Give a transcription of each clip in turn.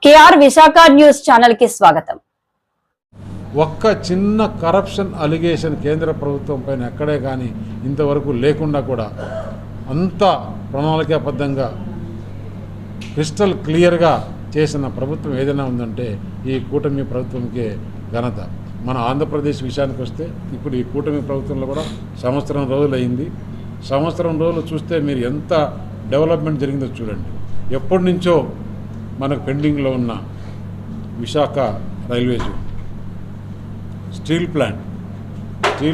KR Visakha news channel కి స్వాగతం. ఒక్క చిన్న కరప్షన్ అలిగేషన్ కేంద్ర ప్రభుత్వం పైన ఎక్కడే కానీ ఇంతవరకు లేకుండా కూడా అంత ప్రణాళికాబద్ధంగా క్రిస్టల్ క్లియర్గా చేసిన ప్రభుత్వం ఏదైనా ఉందంటే ఈ కూటమి ప్రభుత్వంకే ఘనత. మన ఆంధ్రప్రదేశ్ విషయానికి వస్తే ఇప్పుడు ఈ కూటమి ప్రభుత్వంలో కూడా సంవత్సరం రోజులు అయింది. సంవత్సరం రోజులు చూస్తే మీరు ఎంత డెవలప్మెంట్ జరిగిందో చూడండి. ఎప్పటి నుంచో మనకు పెండింగ్లో ఉన్న విశాఖ రైల్వే జోన్, స్టీల్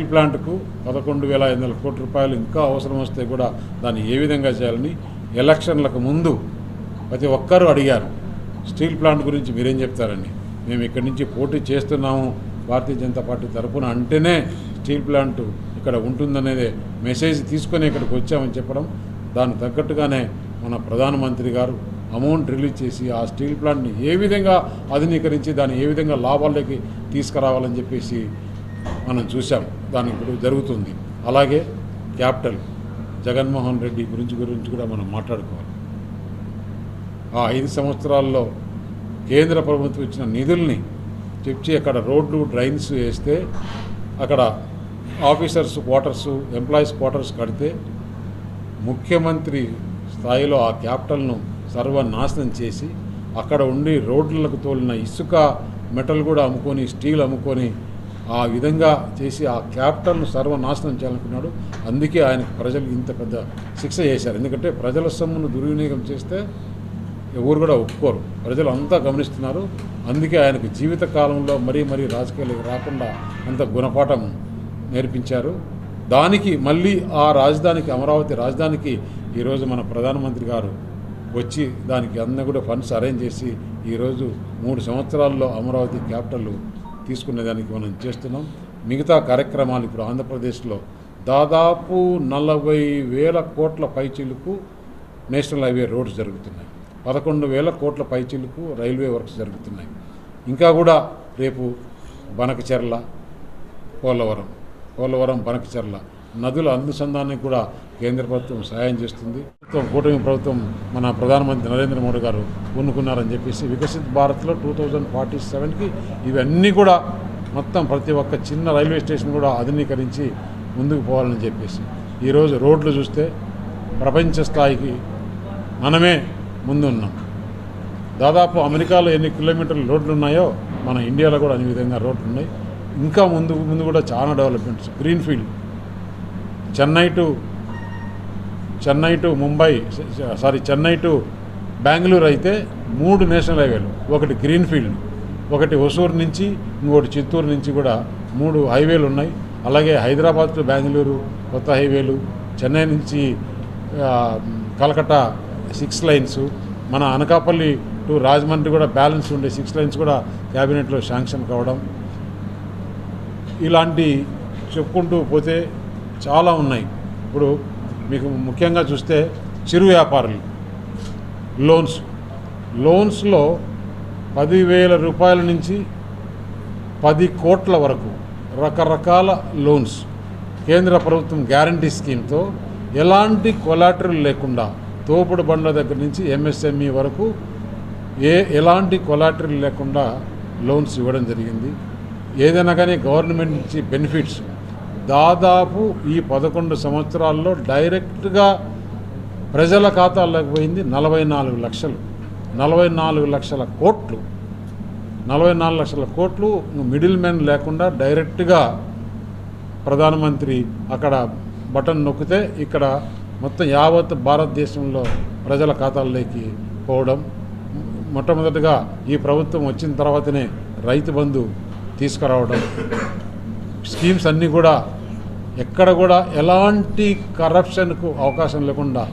ప్లాంట్కు 11,500 కోట్ల రూపాయలు ఇంకా అవసరం వస్తే కూడా దాన్ని ఏ విధంగా చేయాలని ఎలక్షన్లకు ముందు ప్రతి ఒక్కరూ అడిగారు. స్టీల్ ప్లాంట్ గురించి మీరేం చెప్తారని. మేము ఇక్కడి నుంచి పోటీ చేస్తున్నాము భారతీయ జనతా పార్టీ తరఫున అంటేనే స్టీల్ ప్లాంట్ ఇక్కడ ఉంటుందనేదే మెసేజ్ తీసుకొని ఇక్కడికి వచ్చామని చెప్పడం, దానికి తగ్గట్టుగానే మన ప్రధానమంత్రి గారు అమౌంట్ రిలీజ్ చేసి ఆ స్టీల్ ప్లాంట్ని ఏ విధంగా ఆధునీకరించి దాన్ని ఏ విధంగా లాభాల్లోకి తీసుకురావాలని చెప్పేసి మనం చూసాం. దాని ఇప్పుడు జరుగుతుంది. అలాగే క్యాపిటల్ జగన్మోహన్ రెడ్డి గురించి కూడా మనం మాట్లాడుకోవాలి. ఆ 5 సంవత్సరాల్లో కేంద్ర ప్రభుత్వం ఇచ్చిన నిధుల్ని చెప్పి అక్కడ రోడ్లు డ్రైన్స్ వేస్తే, అక్కడ ఆఫీసర్స్ క్వార్టర్స్ ఎంప్లాయీస్ క్వార్టర్స్ కడితే ముఖ్యమంత్రి స్థాయిలో ఆ క్యాపిటల్ను సర్వనాశనం చేసి అక్కడ ఉండి రోడ్లకు తోలిన ఇసుక మెటల్ కూడా అమ్ముకొని స్టీల్ అమ్ముకొని ఆ విధంగా చేసి ఆ క్యాపిటల్ను సర్వనాశనం చేయాలనుకున్నాడు. అందుకే ఆయనకు ప్రజలు ఇంత పెద్ద శిక్ష చేశారు. ఎందుకంటే ప్రజల సొమ్మును దుర్వినియోగం చేస్తే ఎవరు కూడా ఒప్పుకోరు, ప్రజలు అంతా గమనిస్తున్నారు. అందుకే ఆయనకు జీవిత కాలంలో మరీ రాజకీయాలకు రాకుండా అంత గుణపాఠం నేర్పించారు. దానికి మళ్ళీ ఆ రాజధానికి, అమరావతి రాజధానికి ఈరోజు మన ప్రధానమంత్రి గారు వచ్చి దానికి అన్న కూడా ఫండ్స్ అరేంజ్ చేసి ఈరోజు 3 సంవత్సరాల్లో అమరావతి క్యాపిటల్ తీసుకునేదానికి మనం చేస్తున్నాం. మిగతా కార్యక్రమాలు ఇప్పుడు ఆంధ్రప్రదేశ్లో దాదాపు 40,000 కోట్ల పైచిలుకు నేషనల్ హైవే రోడ్స్ జరుగుతున్నాయి. 11,000 కోట్ల పైచిలుకు రైల్వే వర్క్స్ జరుగుతున్నాయి. ఇంకా కూడా రేపు బనకచెర్ల, పోలవరం బనకచెర్ల నదుల అనుసంధానానికి కూడా కేంద్ర ప్రభుత్వం సహాయం చేస్తుంది. కూటమి ప్రభుత్వం మన ప్రధానమంత్రి నరేంద్ర మోడీ గారు పూనుకున్నారని చెప్పేసి వికసిత్ భారత్లో 2047కి ఇవన్నీ కూడా మొత్తం ప్రతి ఒక్క చిన్న రైల్వే స్టేషన్ కూడా ఆధునీకరించి ముందుకు పోవాలని చెప్పేసి ఈరోజు రోడ్లు చూస్తే ప్రపంచ స్థాయికి మనమే ముందున్నాం. దాదాపు అమెరికాలో ఎన్ని కిలోమీటర్ల రోడ్లు ఉన్నాయో మన ఇండియాలో కూడా అన్ని విధంగా రోడ్లు ఉన్నాయి. ఇంకా ముందు కూడా చాలా developments. Greenfield Chennai to Bengaluru అయితే 3 నేషనల్ హైవేలు, ఒకటి గ్రీన్ఫీల్డ్, ఒకటి హొసూరు నుంచి, ఇంకోటి చిత్తూరు నుంచి కూడా 3 హైవేలు ఉన్నాయి. అలాగే హైదరాబాద్ టు బెంగళూరు కొత్త హైవేలు, చెన్నై నుంచి కలకట్టా 6 లైన్స్, మన అనకాపల్లి టు రాజమండ్రి కూడా బ్యాలెన్స్ ఉండే 6 లైన్స్ కూడా క్యాబినెట్లో శాంక్షన్ కావడం, ఇలాంటి చెప్పుకుంటూ పోతే చాలా ఉన్నాయి. ఇప్పుడు మీకు ముఖ్యంగా చూస్తే చిరు వ్యాపారులు లోన్స్లో 10,000 రూపాయల నుంచి 10 కోట్ల వరకు రకరకాల లోన్స్ కేంద్ర ప్రభుత్వం గ్యారంటీ స్కీమ్తో ఎలాంటి కొలాటరల్ లేకుండా తోపుడు బండ్ల దగ్గర నుంచి ఎంఎస్ఎంఈ వరకు ఎలాంటి కొలాటరల్ లేకుండా లోన్స్ ఇవ్వడం జరిగింది. ఏదైనా కానీ గవర్నమెంట్ నుంచి బెనిఫిట్స్ దాదాపు ఈ 11 సంవత్సరాల్లో డైరెక్ట్గా ప్రజల ఖాతాల్లోకి పోయింది 44 లక్షలు, 44 లక్షల కోట్లు, 44 లక్షల కోట్లు మిడిల్ మ్యాన్ లేకుండా డైరెక్ట్గా ప్రధానమంత్రి అక్కడ బటన్ నొక్కితే ఇక్కడ మొత్తం యావత్ భారతదేశంలో ప్రజల ఖాతాల్లోకి పోవడం. మొట్టమొదటిగా ఈ ప్రభుత్వం వచ్చిన తర్వాతనే రైతు బంధు తీసుకురావడం, స్కీమ్స్ అన్నీ కూడా ఎక్కడ కూడా ఎలాంటి కరప్షన్కు అవకాశం లేకుండా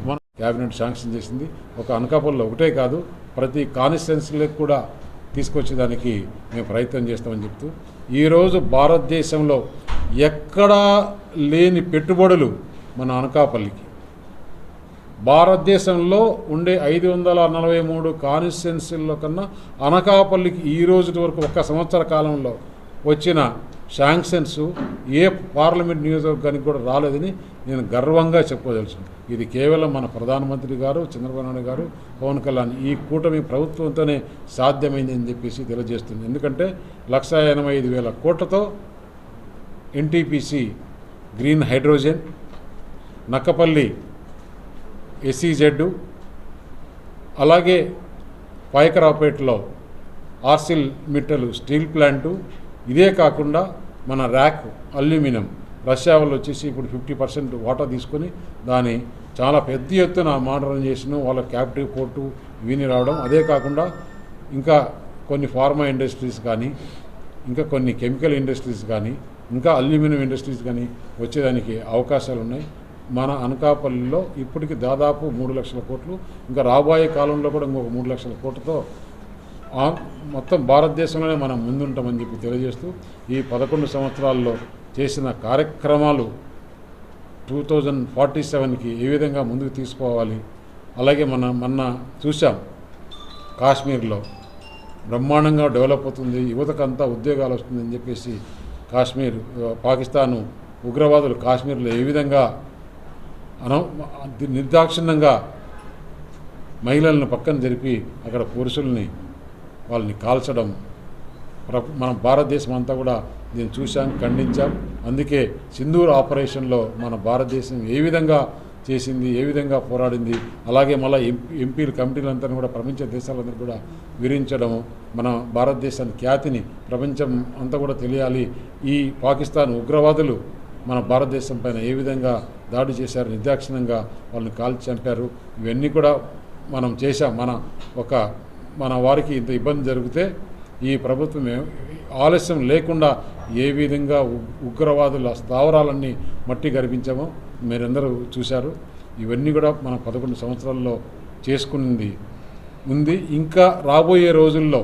మన క్యాబినెట్ శాంక్షన్ చేసింది. ఒక అనకాపల్లిలో ఒకటే కాదు, ప్రతి కాన్స్టిట్యున్సీలకు కూడా తీసుకొచ్చేదానికి మేము ప్రయత్నం చేస్తామని చెప్తూ ఈరోజు భారతదేశంలో ఎక్కడా లేని పెట్టుబడులు మన అనకాపల్లికి, భారతదేశంలో ఉండే 543 కాన్స్టిట్యున్సీల్లో కన్నా అనకాపల్లికి ఈ రోజు వరకు 1 సంవత్సర కాలంలో వచ్చిన శాంక్షన్స్ ఏ పార్లమెంట్ నియోజకవర్గానికి కూడా రాలేదని నేను గర్వంగా చెప్పుకోదలుచును. ఇది కేవలం మన ప్రధానమంత్రి గారు చంద్రబాబు నాయుడు గారు పవన్ కళ్యాణ్ ఈ కూటమి ప్రభుత్వంతోనే సాధ్యమైందని చెప్పేసి తెలియజేస్తుంది. ఎందుకంటే 1,85,000 కోట్లతో NTPC green hydrogen, Nakkapalli SEZ, అలాగే పాయకరావుపేటలో ఆర్సిల్ మిట్టలు స్టీల్ ప్లాంటు, ఇదే కాకుండా మన ర్యాక్ అల్యూమినియం రష్యా వాళ్ళు వచ్చేసి ఇప్పుడు 50% వాటా తీసుకొని దాని చాలా పెద్ద ఎత్తున మోడర్నైజేషన్, వాళ్ళ క్యాపిటివ్ పోర్టు ఇవన్నీ రావడం, అదే కాకుండా ఇంకా కొన్ని ఫార్మా ఇండస్ట్రీస్ కానీ, ఇంకా కొన్ని కెమికల్ ఇండస్ట్రీస్ కానీ, ఇంకా అల్యూమినియం ఇండస్ట్రీస్ కానీ వచ్చేదానికి అవకాశాలు ఉన్నాయి. మన అనకాపల్లిలో ఇప్పటికి దాదాపు 3 లక్షల కోట్లు, ఇంకా రాబోయే కాలంలో కూడా ఇంకొక 3 లక్షల కోట్లతో మొత్తం భారతదేశంలోనే మనం ముందుంటామని చెప్పి తెలియజేస్తూ ఈ 11 సంవత్సరాల్లో చేసిన కార్యక్రమాలు 2047కి ఏ విధంగా ముందుకు తీసుకోవాలి. అలాగే మొన్న చూసాం కాశ్మీర్లో బ్రహ్మాండంగా డెవలప్ అవుతుంది, యువతకంతా ఉద్యోగాలు వస్తుందని చెప్పేసి పాకిస్తాను ఉగ్రవాదులు కాశ్మీర్లో ఏ విధంగా నిర్దాక్షిణ్యంగా మహిళలను పక్కన జరిపి అక్కడ పురుషుల్ని వాళ్ళని కాల్చడం మన భారతదేశం అంతా కూడా దీన్ని చూసాం, ఖండించాం. అందుకే సింధూర్ ఆపరేషన్లో మన భారతదేశం ఏ విధంగా చేసింది, ఏ విధంగా పోరాడింది, అలాగే మళ్ళీ ఎంపీలు కమిటీలంతా కూడా ప్రపంచ దేశాలందరూ కూడా వివరించడము, మన భారతదేశాన్ని ఖ్యాతిని ప్రపంచం అంతా కూడా తెలియాలి. ఈ పాకిస్తాన్ ఉగ్రవాదులు మన భారతదేశం పైన ఏ విధంగా దాడి చేశారు, నిర్దాక్షిణ్యంగా వాళ్ళని కాల్చి చంపారు, ఇవన్నీ కూడా మనం చేశాం. మన వారికి ఇంత ఇబ్బంది జరిగితే ఈ ప్రభుత్వం ఆలస్యం లేకుండా ఏ విధంగా ఉగ్రవాదుల స్థావరాలన్నీ మట్టి గర్పించామో మీరందరూ చూశారు. ఇవన్నీ కూడా మన 11 సంవత్సరాల్లో చేసుకున్నది ఉంది. ఇంకా రాబోయే రోజుల్లో